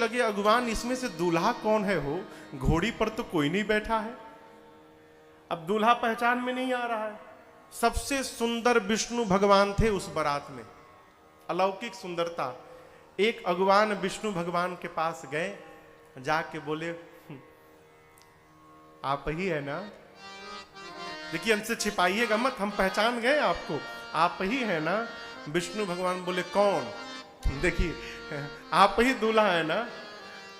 लगे अगवान इसमें से दूल्हा कौन है हो, घोड़ी पर तो कोई नहीं बैठा है। अब दूल्हा पहचान में नहीं आ रहा है। सबसे सुंदर विष्णु भगवान थे उस बारात में, अलौकिक सुंदरता। एक अगवान विष्णु भगवान के पास गए, जाके बोले आप ही है ना? देखिए हमसे छिपाइएगा मत, हम पहचान गए आपको, आप ही है ना? विष्णु भगवान बोले कौन? देखिए आप ही दूल्हा है ना?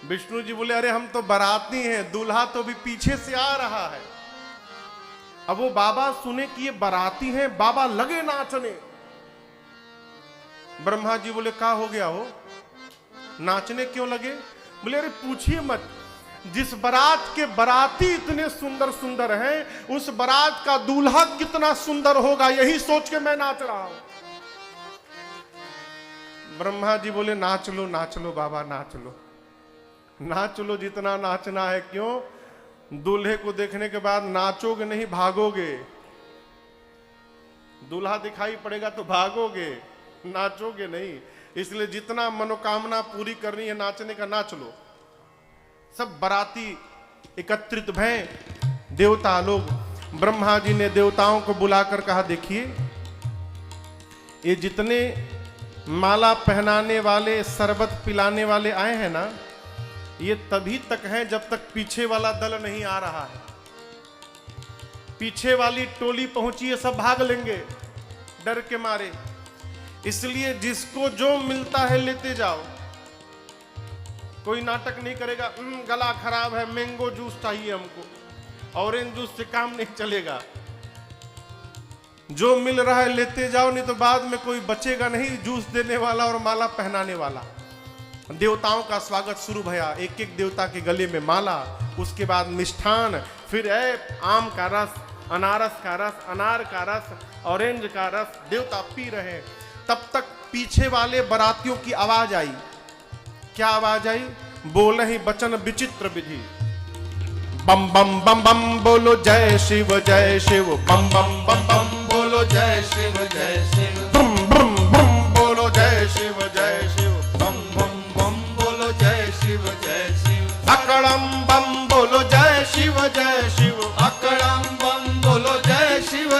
विष्णु जी बोले अरे हम तो बाराती हैं, दूल्हा तो अभी पीछे से आ रहा है। अब वो बाबा सुने कि ये बाराती हैं, बाबा लगे नाचने। ब्रह्मा जी बोले क्या हो गया हो, नाचने क्यों लगे? बोले अरे पूछिए मत, जिस बारात के बाराती इतने सुंदर सुंदर हैं, उस बारात का दूल्हा कितना सुंदर होगा, यही सोच के मैं नाच रहा हूं। ब्रह्मा जी बोले नाच लो बाबा, नाच लो जितना नाचना है। क्यों? दूल्हे को देखने के बाद नाचोगे नहीं, भागोगे। दूल्हा दिखाई पड़ेगा तो भागोगे, नाचोगे नहीं। इसलिए जितना मनोकामना पूरी करनी है नाचने का, नाच लो। सब बाराती एकत्रित भय, देवता लोग। ब्रह्मा जी ने देवताओं को बुलाकर कहा देखिए ये जितने माला पहनाने वाले, शरबत पिलाने वाले आए हैं ना, ये तभी तक हैं जब तक पीछे वाला दल नहीं आ रहा है। पीछे वाली टोली पहुंची है, सब भाग लेंगे डर के मारे। इसलिए जिसको जो मिलता है लेते जाओ। कोई नाटक नहीं करेगा गला खराब है, मैंगो जूस चाहिए हमको, ऑरेंज जूस से काम नहीं चलेगा। जो मिल रहा है लेते जाओ, नहीं तो बाद में कोई बचेगा नहीं जूस देने वाला और माला पहनाने वाला। देवताओं का स्वागत शुरू भया, एक एक देवता के गले में माला, उसके बाद मिष्ठान, फिर आम का रस, अनारस का रस, अनार का रस, ऑरेंज का रस, देवता पी रहे। तब तक पीछे वाले बारातियों की आवाज आई। क्या आवाज आई? बोले ही बचन विचित्र विधि। बम बम बम बम बोलो जय शिव बम बम बम बम बोलो जय शिव ब्रम ब्रम ब्रम बोलो जय शिव बम बम बम बोलो जय शिव अकड़म बम बोलो जय शिव अकड़म बम बोलो जय शिव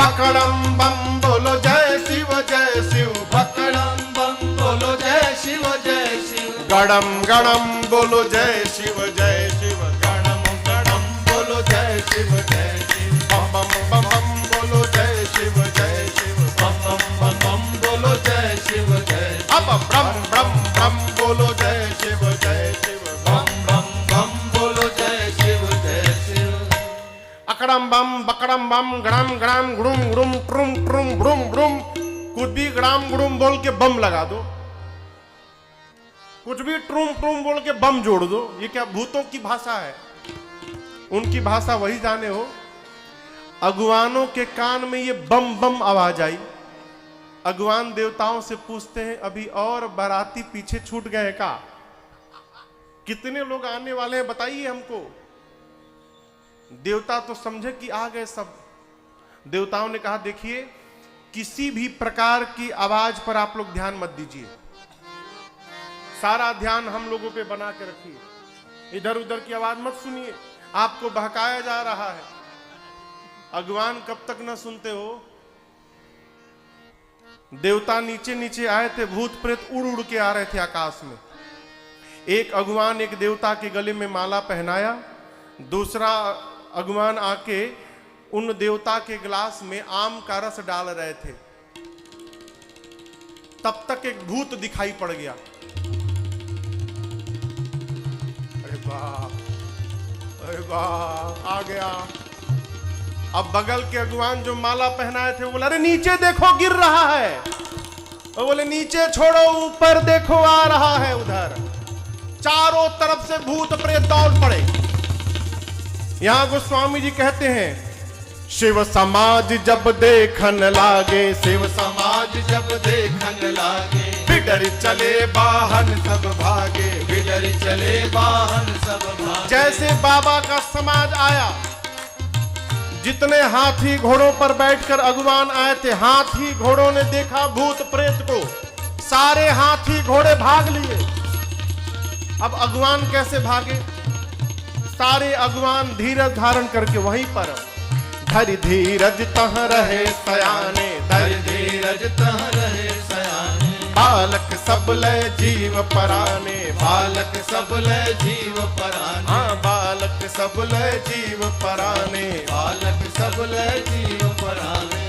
अकड़म बम बोलो जय शिव अकड़म बम बोलो जय शिव गड़म गड़म बोलो जय शिव गड़म गड़म बोलो जय शिव बम बम बम बम बोलो जय शिव बम बम बम बम बोलो जय शिव अब ब्रम ब्रम ब्रम बोलो जय शिव बम बम बम बोलो जय शिव अकड़म बम बकड़म बम गड़म गड़म गुड़ुम गुड़ुम ट्रुम ट्रुम ब्रुम ब्रुम। कुछ भी गड़म गुड़ुम बोल के बम लगा दो, कुछ भी ट्रुम ट्रुम बोल के बम जोड़ दो। ये क्या भूतों की भाषा है? उनकी भाषा वही जाने हो। अगवानों के कान में ये बम बम आवाज आई। अगवान देवताओं से पूछते हैं अभी और बाराती पीछे छूट गए का? कितने लोग आने वाले हैं बताइए हमको। देवता तो समझे कि आ गए सब। देवताओं ने कहा देखिए किसी भी प्रकार की आवाज पर आप लोग ध्यान मत दीजिए, सारा ध्यान हम लोगों पे बना के रखिए। इधर उधर की आवाज मत सुनिए, आपको बहकाया जा रहा है। अगवान कब तक न सुनते हो? देवता नीचे नीचे आए थे, भूत प्रेत उड़ उड़ के आ रहे थे आकाश में। एक अगवान एक देवता के गले में माला पहनाया, दूसरा अगवान आके उन देवता के गिलास में आम का रस डाल रहे थे। तब तक एक भूत दिखाई पड़ गया। अरे वाह आ गया। अब बगल के अगवान जो माला पहनाए थे वो बोले अरे नीचे देखो गिर रहा है। वो बोले नीचे छोड़ो ऊपर देखो आ रहा है। उधर चारों तरफ से भूत प्रेत दौड़ पड़े। यहां गोस्वामी जी कहते हैं शिव समाज जब देखन लागे, शिव समाज जब देखन लागे, बिडर चले वाहन सब भागे, बिडर चले वाहन सब भागे। जैसे बाबा का समाज आया, जितने हाथी घोड़ों पर बैठकर अगवान आए थे, हाथी घोड़ों ने देखा भूत प्रेत को, सारे हाथी घोड़े भाग लिए। अब अगवान कैसे भागे? सारे अगवान धीरज धारण करके वहीं पर धरि धीरज तह रहे सयाने, धरि धीरज तह रहे सयाने, बालक सब लय जीव पराने, बालक सब लय जीव पराने, हाँ बालक सब लय जीव पराने, बालक सब लय जीव पराने।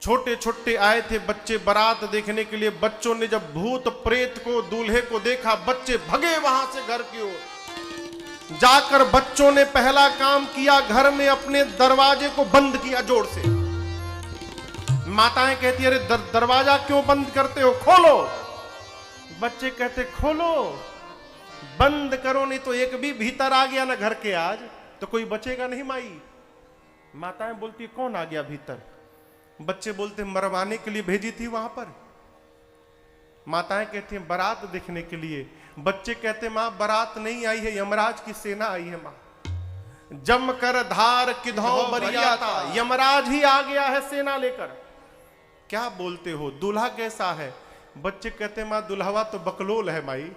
छोटे छोटे आए थे बच्चे बारात देखने के लिए। बच्चों ने जब भूत प्रेत को, दूल्हे को देखा, बच्चे भगे वहां से घर की ओर। जाकर बच्चों ने पहला काम किया, घर में अपने दरवाजे को बंद किया जोर से। माताएं कहती अरे दरवाजा क्यों बंद करते हो, खोलो। बच्चे कहते खोलो, बंद करो, नहीं तो एक भी भीतर आ गया ना घर के आज तो कोई बचेगा नहीं माई। माताएं बोलती कौन आ गया भीतर? बच्चे बोलते मरवाने के लिए भेजी थी वहां पर। माताएं कहती हैं बारात देखने के लिए। बच्चे कहते मां बारात नहीं आई है, यमराज की सेना आई है मां। जम कर धार किधौ बरियाता, यमराज ही आ गया है सेना लेकर। क्या बोलते हो, दूल्हा कैसा है? बच्चे कहते मां दुल्हवा तो बकलोल है माई।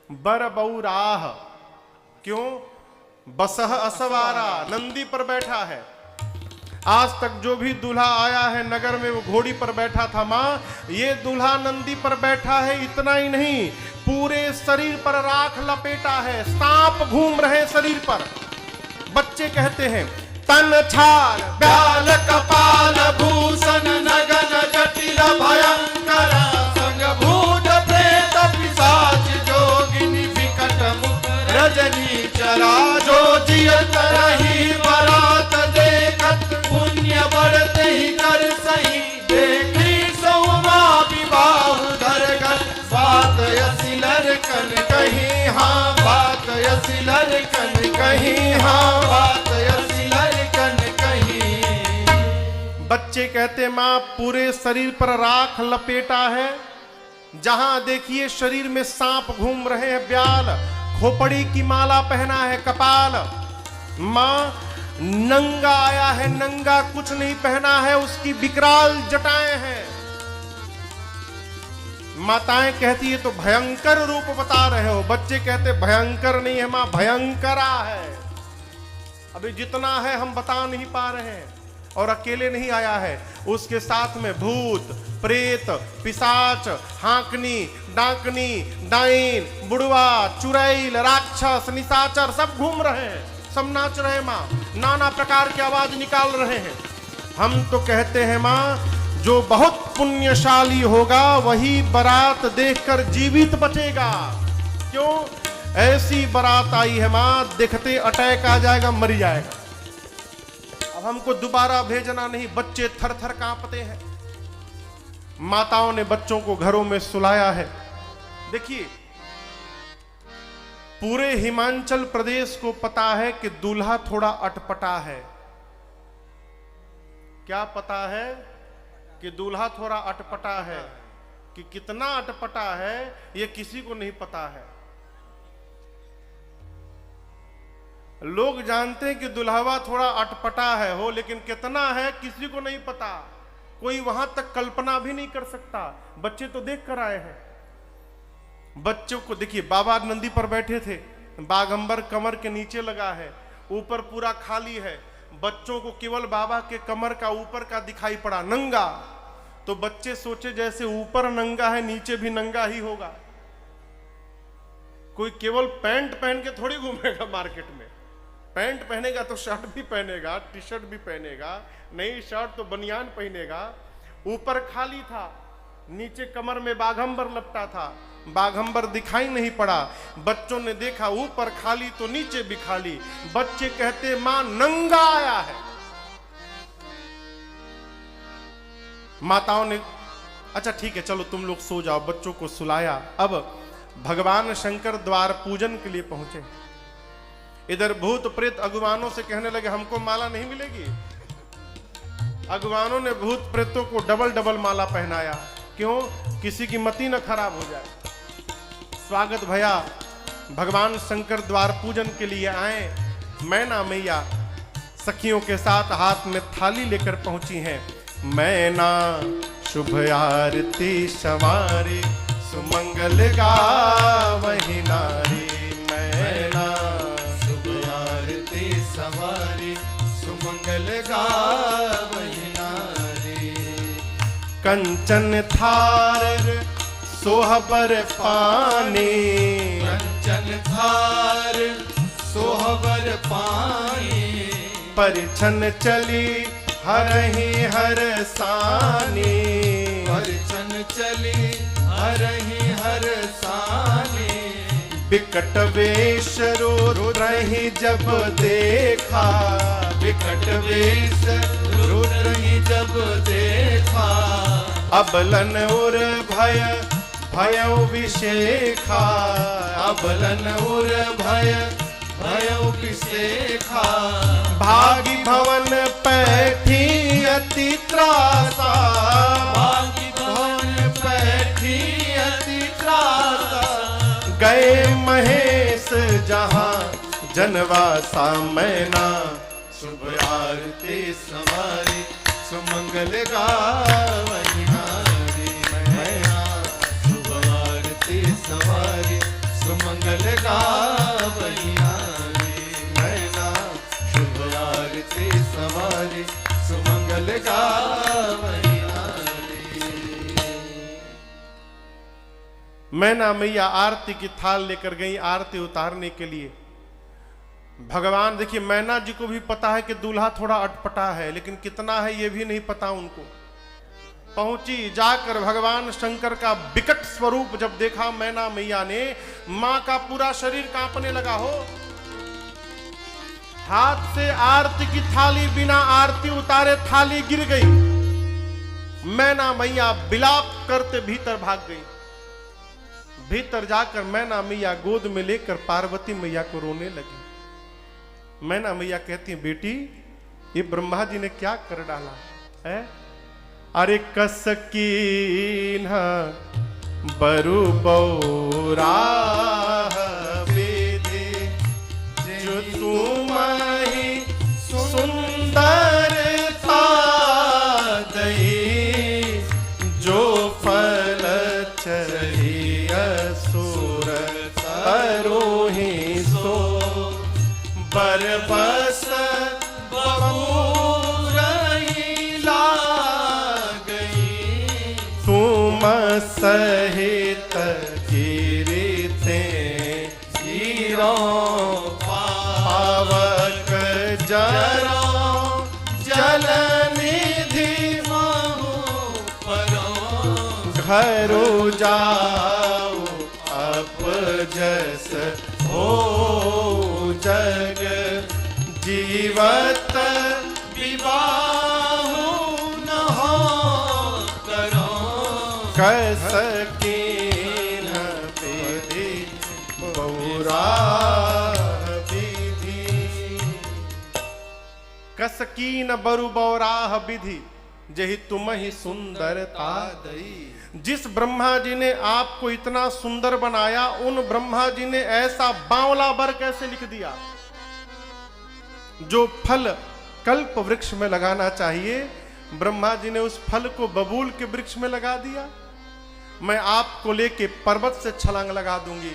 बर बऊ राह, क्यों? बसह असवारा, नंदी पर बैठा है। आज तक जो भी दूल्हा आया है नगर में वो घोड़ी पर बैठा था मां, ये दूल्हा नंदी पर बैठा है। इतना ही नहीं, पूरे शरीर पर राख लपेटा है, सांप घूम रहे शरीर पर। बच्चे कहते हैं तन छाल ब्याल कपाल भूषण नगन जटिल भयंकर, संग भूत प्रेत पिशाच जोगिनी विकट मुख रजनी चरा, जो जियत रही बरात देखत पुण्य बढ़ते ही कर सही, देखी सौमा विवाह धरगन, बात यसिलर कन कहीं हाँ, बात यसिलर कन कहीं हाँ, बात यसिलर कन कहीं। बच्चे कहते मां पूरे शरीर पर राख लपेटा है, जहां देखिए शरीर में सांप घूम रहे हैं, ब्याल खोपड़ी की माला पहना है, कपाल। मां नंगा आया है, नंगा कुछ नहीं पहना है, उसकी विकराल जटाएं हैं। माताएं कहती है तो भयंकर रूप बता रहे हो। बच्चे कहते भयंकर नहीं है मां, भयंकरा है। अभी जितना है हम बता नहीं पा रहे हैं। और अकेले नहीं आया है, उसके साथ में भूत प्रेत पिशाच हाकनी डाकनी डाइन बुढ़वा चुड़ैल राक्षस निशाचर सब घूम रहे हैं, सब नाच रहे हैं मां, नाना प्रकार की आवाज निकाल रहे हैं। हम तो कहते हैं मां जो बहुत पुण्यशाली होगा वही बारात देखकर जीवित बचेगा। क्यों? ऐसी बारात आई है मां, देखते अटैक आ जाएगा, मर जाएगा। अब हमको दोबारा भेजना नहीं। बच्चे थर थर कांपते हैं। माताओं ने बच्चों को घरों में सुलाया है। देखिए पूरे हिमाचल प्रदेश को पता है कि दूल्हा थोड़ा अटपटा है। क्या पता है? कि दूल्हा थोड़ा अटपटा है। कि कितना अटपटा है ये किसी को नहीं पता है। लोग जानते हैं कि दुल्हवा थोड़ा अटपटा है हो, लेकिन कितना है किसी को नहीं पता। कोई वहां तक कल्पना भी नहीं कर सकता। बच्चे तो देख कर आए हैं। बच्चों को देखिए, बाबा नंदी पर बैठे थे, बागंबर कमर के नीचे लगा है, ऊपर पूरा खाली है। बच्चों को केवल बाबा के कमर का ऊपर का दिखाई पड़ा नंगा। तो बच्चे सोचे जैसे ऊपर नंगा है नीचे भी नंगा ही होगा। कोई केवल पैंट पहन के थोड़ी घूमेगा मार्केट में। पैंट पहनेगा तो शर्ट भी पहनेगा, टी शर्ट भी पहनेगा, नई शर्ट तो बनियान पहनेगा। ऊपर खाली था, नीचे कमर में बाघंबर लपटा था। बाघंबर दिखाई नहीं पड़ा। बच्चों ने देखा ऊपर खाली तो नीचे भी खाली। बच्चे कहते मां नंगा आया है। माताओं ने अच्छा ठीक है चलो तुम लोग सो जाओ, बच्चों को सुलाया। अब भगवान शंकर द्वार पूजन के लिए पहुंचे। इधर भूत प्रेत अगुवानों से कहने लगे हमको माला नहीं मिलेगी। अगुवानों ने भूत प्रेतों को डबल डबल माला पहनाया। क्यों? किसी की मति न खराब हो जाए। स्वागत भैया, भगवान शंकर द्वार पूजन के लिए आए। मैना मैया सखियों के साथ हाथ में थाली लेकर पहुंची हैं। मैना शुभ आरती सवारी सुमंगल गावत कंचन थार सोहबर पानी, कंचन थार सोहबर पानी, परिछन चली हरहि हर सानी, परिछन चली हरहि हर सानी, बिकट वेश रुद्रहि जब देखा, विकट वेश रुद्रहि जब देखा, अबलन उर भय भयउ विशेखा, अबलन उर भय भयउ विशेखा, भागी भवन पैठी अति त्रासा, भागी भवन पैठी अति त्रासा, गए महेश जहाँ जनवासा मैना, शुभ आरती सवारी सुमंगल गावहि नारी मैना, शुभ आरती सवारी सुमंगल गावहि नारी मैना, शुभ आरती सवारी सुमंगल गावहि नारी। मैना मैया आरती की थाल लेकर गई आरती उतारने के लिए। भगवान देखिए मैना जी को भी पता है कि दूल्हा थोड़ा अटपटा है, लेकिन कितना है ये भी नहीं पता उनको। पहुंची जाकर भगवान शंकर का विकट स्वरूप जब देखा मैना मैया ने, मां का पूरा शरीर कांपने लगा हो। हाथ से आरती की थाली बिना आरती उतारे थाली गिर गई। मैना मैया विलाप करते भीतर भाग गई। भीतर जाकर मैना मैया गोद में लेकर पार्वती मैया को रोने लगी। मैना मैया कहती है बेटी ये ब्रह्मा जी ने क्या कर डाला है? अरे कसकीन बरु बौरा विधि, जो तुम ही सुंदरता दई, जो फल चही असुर तरोहि सो, बरबस बहुरही लागई, तुम सहित गिरते गिरो, पावक जरो जल निधि महु परो, घरो जाओ अपजस हो जग, जीवत विवाहु न हो करो, कसकीन विधि बौरा विधि, कसकीन बरु बौराह विधि, जहि तुम ही सुंदरता दई। जिस ब्रह्मा जी ने आपको इतना सुंदर बनाया, उन ब्रह्मा जी ने ऐसा बावला वर कैसे लिख दिया? जो फल कल्प वृक्ष में लगाना चाहिए, ब्रह्मा जी ने उस फल को बबूल के वृक्ष में लगा दिया। मैं आपको लेके पर्वत से छलांग लगा दूंगी,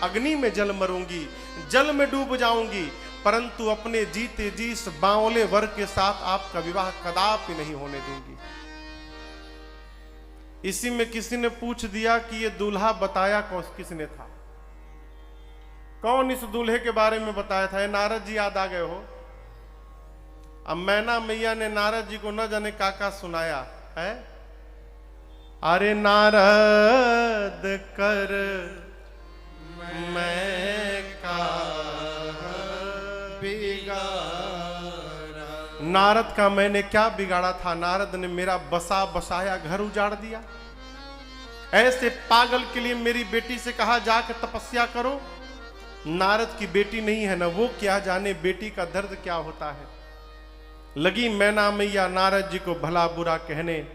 अग्नि में जल मरूंगी, जल में डूब जाऊंगी, परंतु अपने जीते जी इस बावले वर के साथ आपका विवाह कदापि नहीं होने दूंगी। इसी में किसी ने पूछ दिया कि ये दूल्हा बताया किसने था? कौन इस दूल्हे के बारे में बताया था? नारद जी याद आ गए हो। अब मैना मैया ने नारद जी को न जाने काका सुनाया है। अरे नारद कर मैं का बिगाड़ा, नारद का मैंने क्या बिगाड़ा था? नारद ने मेरा बसा बसाया घर उजाड़ दिया। ऐसे पागल के लिए मेरी बेटी से कहा जाकर तपस्या करो। नारद की बेटी नहीं है ना, वो क्या जाने बेटी का दर्द क्या होता है। लगी मैना मैया नारद जी को भला बुरा कहने।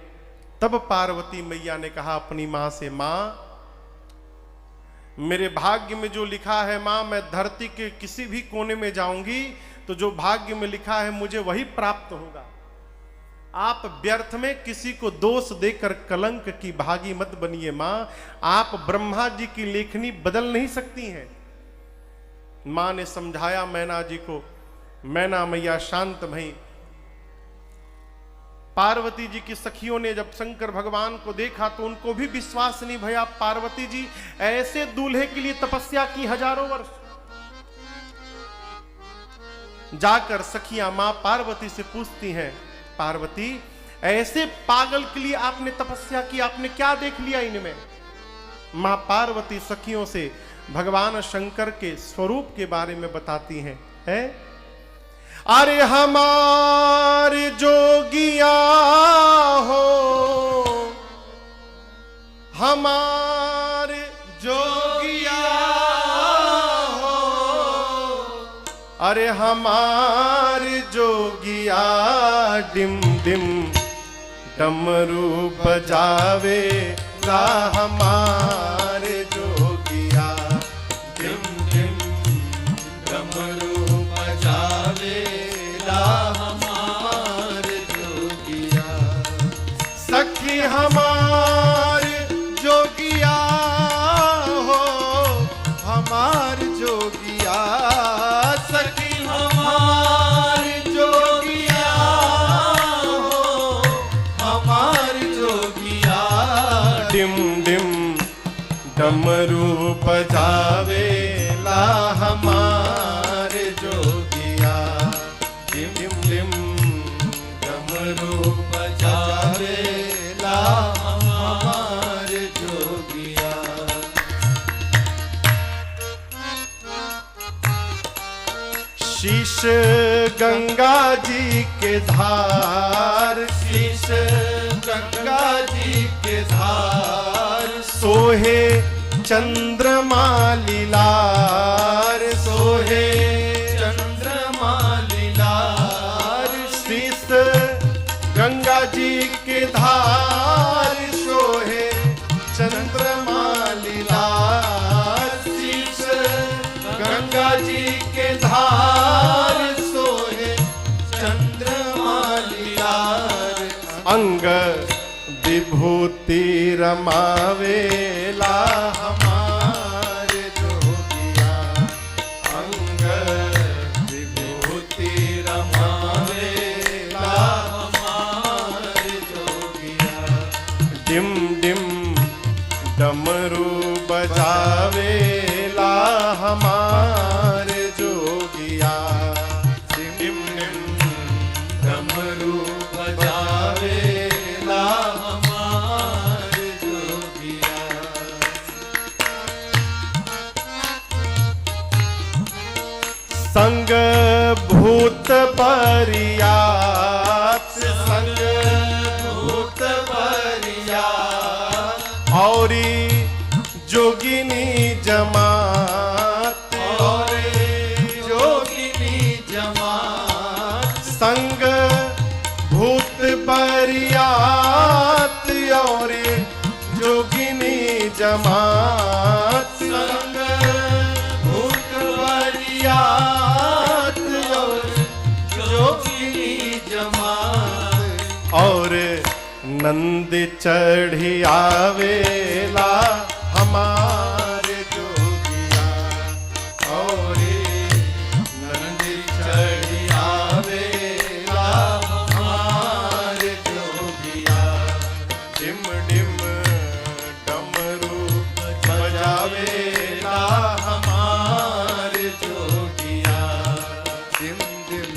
तब पार्वती मैया ने कहा अपनी मां से, मां मेरे भाग्य में जो लिखा है मां, मैं धरती के किसी भी कोने में जाऊंगी तो जो भाग्य में लिखा है मुझे वही प्राप्त होगा। आप व्यर्थ में किसी को दोष देकर कलंक की भागी मत बनिए मां। आप ब्रह्मा जी की लेखनी बदल नहीं सकती हैं। मां ने समझाया मैना जी को। मैना मैया शांत भई। पार्वती जी की सखियों ने जब शंकर भगवान को देखा तो उनको भी विश्वास नहीं भया। पार्वती जी ऐसे दूल्हे के लिए तपस्या की हजारों वर्ष। जाकर सखियां मां पार्वती से पूछती हैं, पार्वती ऐसे पागल के लिए आपने तपस्या की, आपने क्या देख लिया इनमें? मां पार्वती सखियों से भगवान शंकर के स्वरूप के बारे में बताती हैं। है अरे हमारे जोगिया हो, हमारे जोगिया हो, अरे हमारे जोगिया डिम डिम डमरू बजावे ला, हमारे जोगिया डिम डिम डमरू बजावे ला, हमारे जोगिया। सखी हमारे जोगिया हो, हमारे जोगिया, सखी हमारे जोगिया हो, हमारे जोगिया। डिम डिम डमरू बजावे ला, हमारे जोगिया डिम डिम डमरू बजावे ला, हमारे जोगिया। शीश गंगा जी के धार, शीश गंगा जी के धार, सोहे चंद्रमा लीलार, सोहे चंद्रमा लीलार। शीश गंगा जी के धार, सोहे चंद्रमा लीलार, शीश गंगा जी के धार, सोहे चंद्रमा लीलार। अंग विभूति रमावेला, हमारे जोगिया, अंग विभूति रमावेला, हमारे जोगिया। डिम डिम डमरू बजावेला, हमारे जोगिया डिम डिम डमरू बजावेला, हमारे जोगिया। संग भूत बरियात, संग भूत बरियात, औरी जोगिनी जमात, और जोगिनी जमात। संग भूत बरियात, और जोगिनी जमात, संग भूत बरियात, और जोगिनी जमात। और नंद चढ़ी आवेला, हमारे जोगिया और नंद चढ़ी आवेला, हमारे जोगिया। डिम डिम डमरू बजावेला, हमारे जोगिया। डिम डिम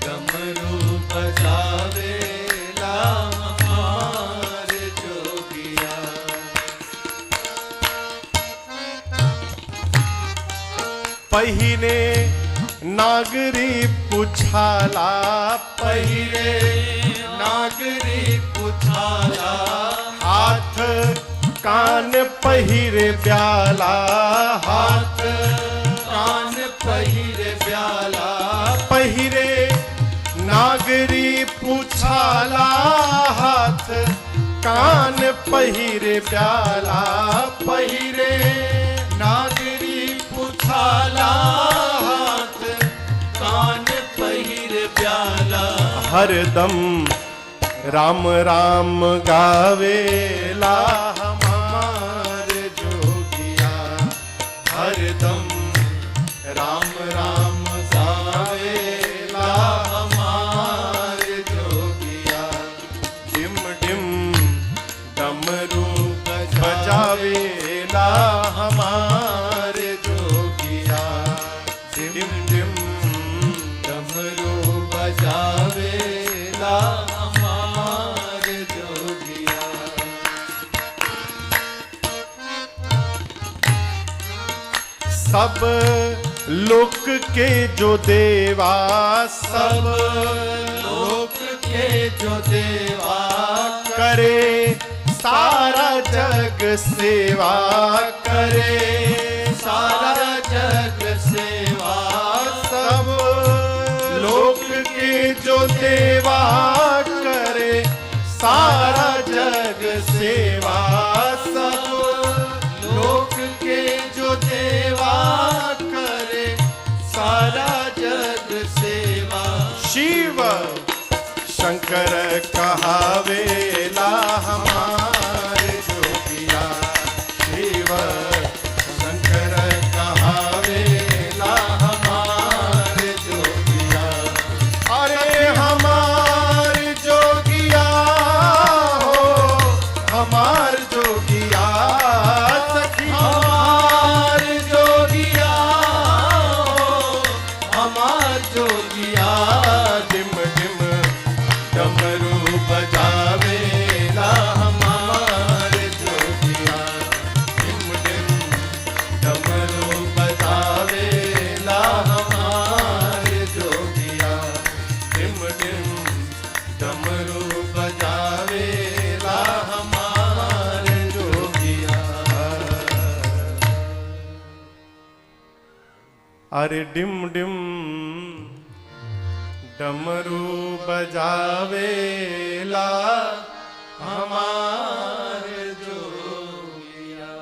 डमरू बजावेला, हमारे जोगिया। पहिने नागरी पुछाला, पहिरे नागरी पुछाला, हाथ कान पहिरे ब्याला, हाथ कान पहिरे ब्याला। पहिरे नागरी पुछाला, हाथ कान पहिरे ब्याला, पहिरे नागरी पुछाला, हाथ कान पहिरे ब्याला। हरदम राम राम गावेला, हमारे जोगिया हरदम राम राम गावेला, हमारे जोगिया। हमारे जोगिया डिम डिम डमरू बजावेला हमारे जोगिया। सब लोक के जो देवा, सब लोक के जो देवा करे सारा जग सेवा, करे सारा जग सेवा। सब लोक के जो देवा करे सारा जग सेवा, सब लोक के जो देवा करे सारा जग सेवा। शिव शंकर कहावेला हमारे जोगिया, शिव शंकर कहावेला हमारे जोगिया। अरे हमारे जोगिया हो, हमार जोगिया सखी, हमार जोगिया हो, हमार जोगिया डिम डिम डमरू बजावेला हमारे जोगिया डिम डिम डमरू बजावेला हमारे जोगिया डिम डिम डमरू बजावेला हमारे जोगिया। अरे डिम डिम डमरू बजावेला हमारे जोगिया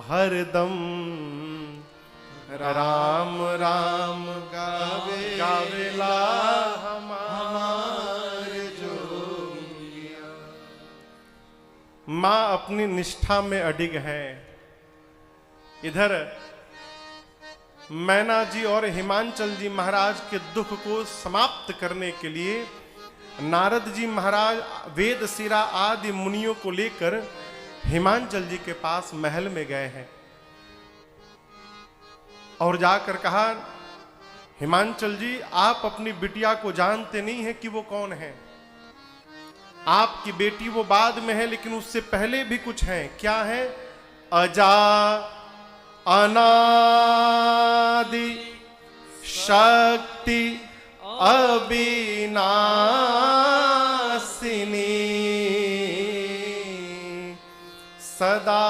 हरदम राम राम गावेला हमारे जोगिया। माँ अपनी निष्ठा में अडिग है। इधर मैना जी और हिमांचल जी महाराज के दुख को समाप्त करने के लिए नारद जी महाराज वेद सिरा आदि मुनियों को लेकर हिमांचल जी के पास महल में गए हैं और जाकर कहा, हिमांचल जी आप अपनी बिटिया को जानते नहीं है कि वो कौन है। आपकी बेटी वो बाद में है, लेकिन उससे पहले भी कुछ है। क्या है? अजा अनादि शक्ति अविनाशिनी सदा